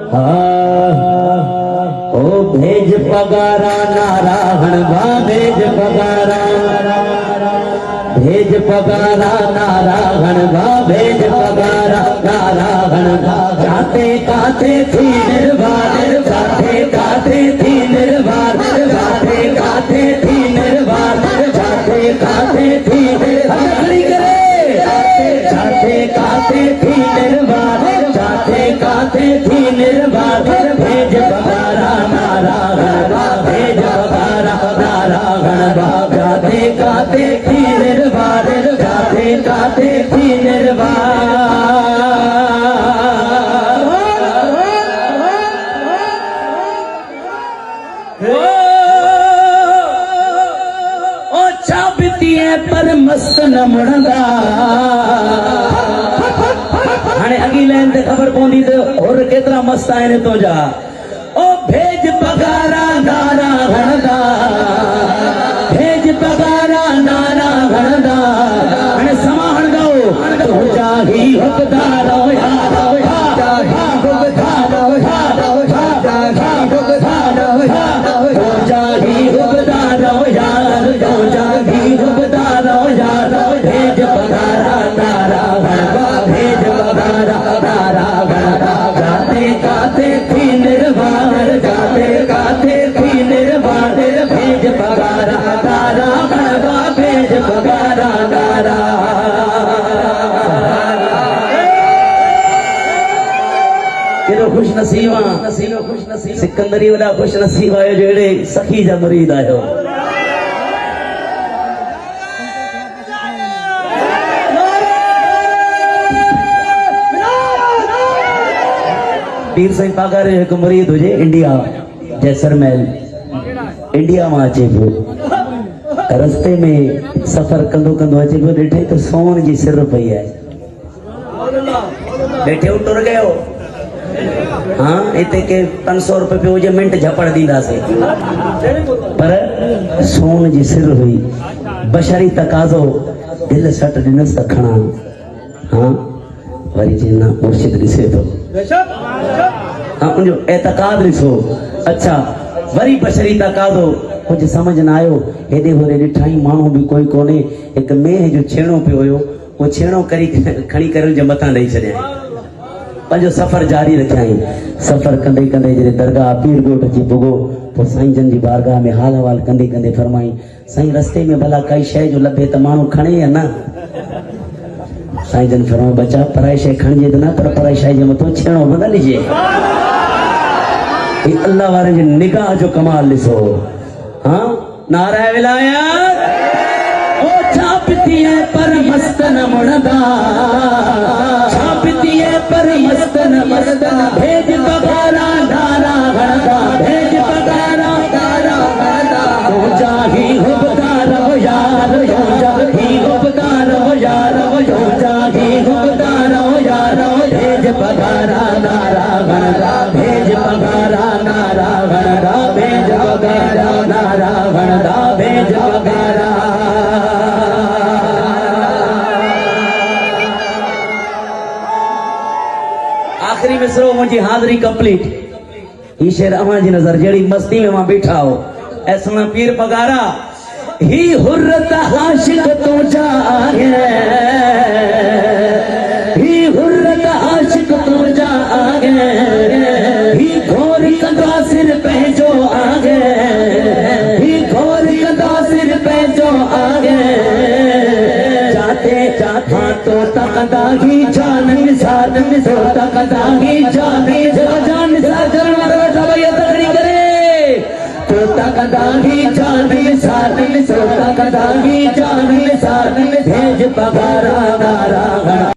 ओ भेज पगारा नारायण बा भेज पगारा भेज पगारा नारायण बा भेज पगारा नारायण बा जाते काते थी निर्वाण जाते काते थी निर्वाण जाते काते थी निर्वाण जाते काते थी हरी करे जाते काते थी निर्वाण जाते काते थी निर्वाण भेज पगारा नारायण बा भेज पगारा नारायण बा जाते काते थी निर्वाण जाते काते थी निर्वाण ओ चाबती है पर मस्त न मुड़ंदा हाणे अगी लाइन ते खबर पवंदी त और केतिरा मस्त आहिनि तो जा ओ भेज पगारा नारायण दा भेज पगारा नारायण दा हाणे समाहण गाओ तो जाही हुकदार यार जाही हुकदार यार जाही हुकदार यार जाही हुकदार यार जाही हुकदार यार भेज पगारा नारायण बा भेज पगारा नारायण जाते काते थी निर्वाण जाते काते थी निर्वाण भेज पगारा नारायण बा भेज पगारा केड़ो खुश नसीब सिकंदरी वॾा खुश नसीब आयो जहिड़े सखी जा मुरीद आयो पीर साईं पागार जो हिकु मुरीद हुजे इंडिया जैसलमेर इंडिया मां अचे पियो रस्ते में सफ़र कंदो कंदो अचे पियो ॾिठे त सोन जी सिर पई आहे ॾिठे टुर गयो हाँ इतने के 500 रुपए पे हुजे मिंट झपड़ दींदासीं पर सोन जी सिर हुई बशरी तकाज़ो दिल सट ॾिनसि त खणा हाँ वरी चईं न मुर्शिद ॾिसे थो हाँ उनजो एतक़ाद ॾिसो अच्छा वरी बशरी तकाज़ो कुछ समझ न आयो हेॾे होॾे ॾिठाई माण्हू बि कोई कोन्हे हिकु मेंह जो छेणो पियो हुयो उहो छेणो करी खणी करे उनजे मथां ॾेई छॾियईं पंहिंजो सफ़र जारी रखियईं सफ़र कंदे कंदे जॾहिं दरगाह पीर ॻोठ अची पुॻो पोइ साईं जन जी बारगाह में हाल अहवाल कंदे कंदे फरमाई साईं रस्ते में भला काई शइ जो लभे त माण्हू खणे या न साईं जन फरमायो बचा पराई शइ खणिजे त न पर पराई शइ जे मथां छेणो बि न ॾिजे ही अल्लाह वारे जी निगाह जो कमाल ॾिसो हाँ नारा विलायत ओ छापती है पर मस्त न मुड़दा छापती है पर मस्त न मुड़दा भेज पगारा नारायण दा भेज पगारा नारायण दा तो जाही हुकदार यार यो जाही हुकदार यार यो जाही हुकदार यार भेज पगारा नारायण दा भेज पगारा नारायण दा भेज पगारा नारायण दा भेज पगारा आखिरी मिसरो मुझी हाज़री कंप्लीट ही शेर अवां जी नजर जड़ी मस्ती में मां बैठा हो ऐसा पीर पगारा ही हुर्रत आशिक तो जागे ही हुर्रत आशिक तो जागे ही घोर कंदा सिर पंहिंजो आगे ही घोर कंदा सिर पंहिंजो आगे जाते जाता तो तकदा ही जान निसार तो तकदा ही जान निसार चरण वाला बैठा भैया तकड़ी करे तो तकदा ही जान निसार तो तकदा ही जान निसार भेज पगारा नारायण